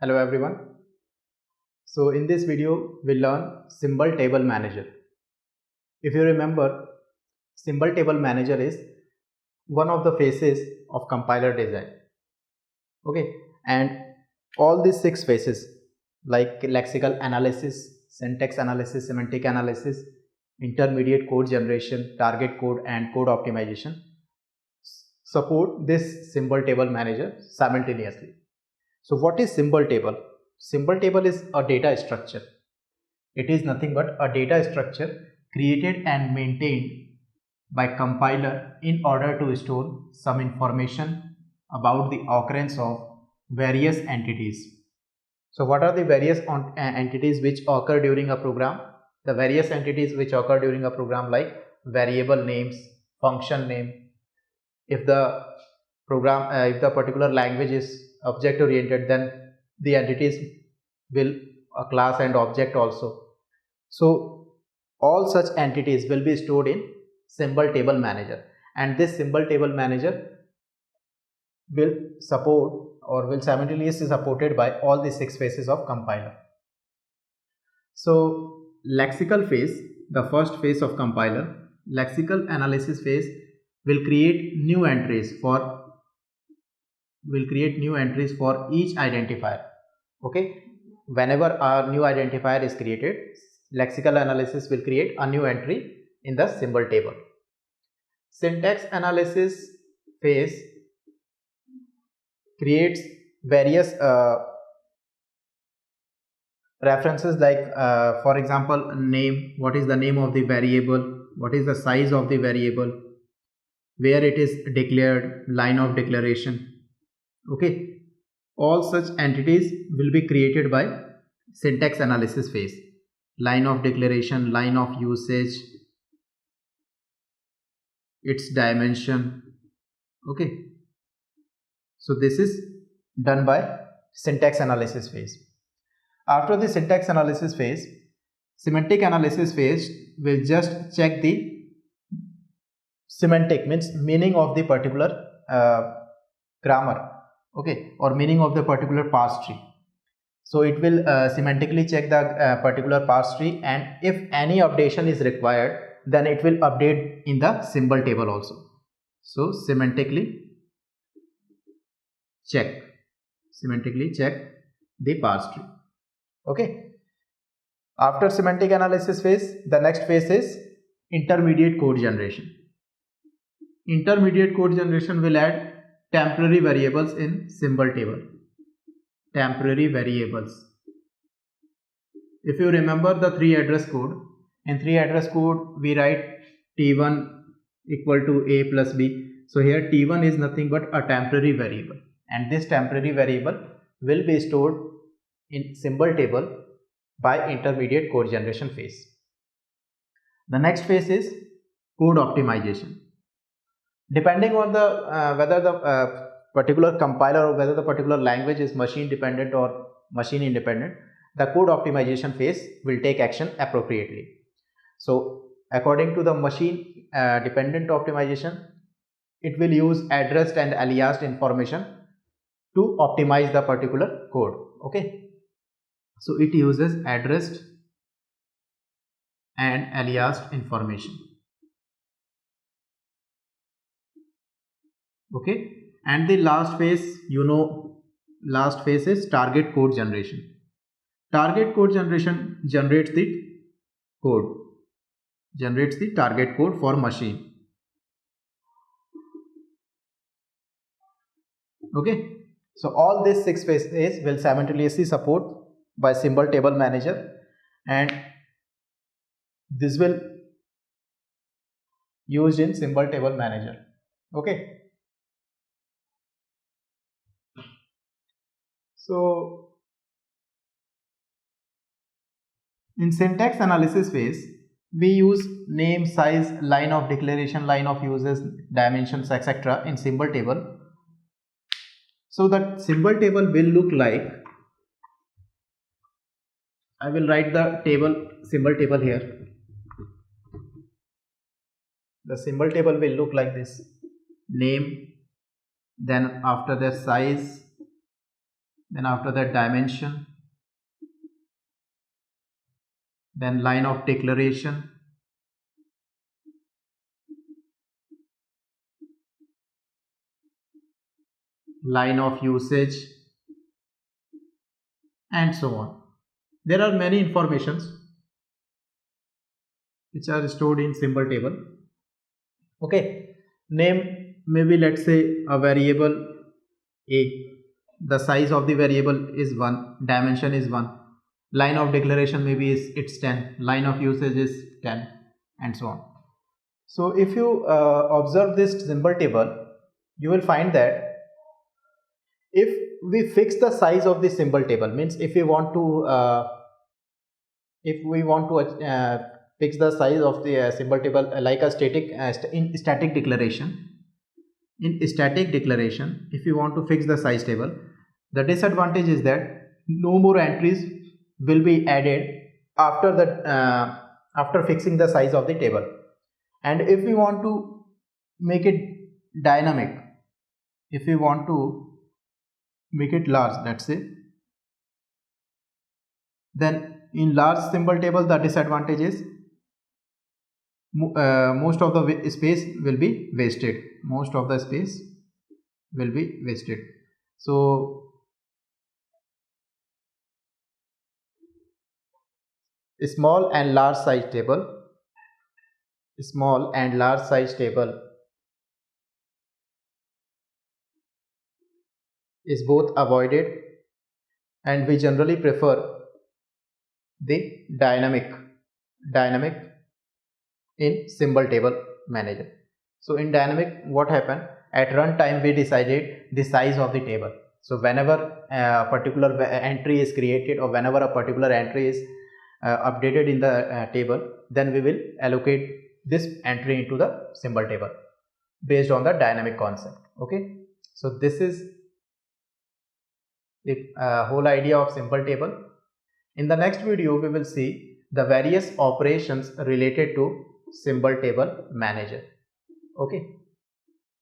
Hello everyone. So in this video we'll learn symbol table manager. If you remember, symbol table manager is one of the phases of compiler design. Okay, and all these six phases like lexical analysis, syntax analysis, semantic analysis, intermediate code generation, target code and code optimization support this symbol table manager simultaneously. So what is symbol table? Symbol table is a data structure. It is nothing but a data structure created and maintained by compiler in order to store some information about the occurrence of various entities. So what are the various entities which occur during a program? The various entities which occur during a program like variable names, function name. If the if the particular language is object oriented, then the entities will a class and object also. So all such entities will be stored in symbol table manager, and this symbol table manager will support or will simultaneously supported by all the six phases of compiler. So lexical phase, the first phase of compiler, lexical analysis phase will create new entries for each identifier. Okay, whenever a new identifier is created, lexical analysis will create a new entry in the symbol table. Syntax analysis phase creates various references like for example name, what is the name of the variable, what is the size of the variable, where it is declared, line of declaration. Okay, all such entities will be created by syntax analysis phase. Line of declaration, line of usage, its dimension. Okay, so this is done by syntax analysis phase. After the syntax analysis phase, semantic analysis phase will just check the semantic, means meaning of the particular grammar, okay, or meaning of the particular parse tree. So it will semantically check the particular parse tree, and if any updation is required, then it will update in the symbol table also. So semantically check the parse tree. Okay. After semantic analysis phase, the next phase is intermediate code generation. Intermediate code generation will add temporary variables in symbol table. Temporary variables. If you remember the 3 address code, in 3 address code we write t1 equal to a plus b. So here t1 is nothing but a temporary variable, and this temporary variable will be stored in symbol table by intermediate code generation phase. The next phase is code optimization. Depending on the whether the particular compiler or whether the particular language is machine dependent or machine independent, the code optimization phase will take action appropriately. So according to the machine dependent optimization, it will use addressed and aliased information to optimize the particular code. Okay, so it uses addressed and aliased information. Okay, and the last phase, last phase is target code generation. Target code generation generates the target code for machine. Okay, so all these 6 phases will simultaneously support by symbol table manager, and this will used in symbol table manager. Okay, so in syntax analysis phase, we use name, size, line of declaration, line of uses, dimensions, etc. in symbol table. So that symbol table will look like, I will write the symbol table here. The symbol table will look like this: name, then after that size, then after that dimension, then line of declaration, line of usage, and so on. There are many informations which are stored in symbol table. Okay, name maybe, let's say, a variable a. The size of the variable is 1, dimension is 1, line of declaration maybe is it's 10, line of usage is 10, and so on. So if you observe this symbol table, you will find that if we fix the size of the symbol table, means if we want to fix the size of the symbol table like a static in static declaration. In static declaration, if you want to fix the size table, the disadvantage is that no more entries will be added after the after fixing the size of the table. And if we want to make it dynamic, if we want to make it large, let's say, then in large symbol table the disadvantage is most of the space will be wasted. Most of the space will be wasted. So small and large size table, small and large size table is both avoided, and we generally prefer the dynamic in symbol table manager. So in dynamic, what happened, at runtime we decided the size of the table. So whenever a particular entry is created, or whenever a particular entry is updated in the table, then we will allocate this entry into the symbol table based on the dynamic concept. Okay, so this is the whole idea of symbol table. In the next video, we will see the various operations related to symbol table manager. Okay.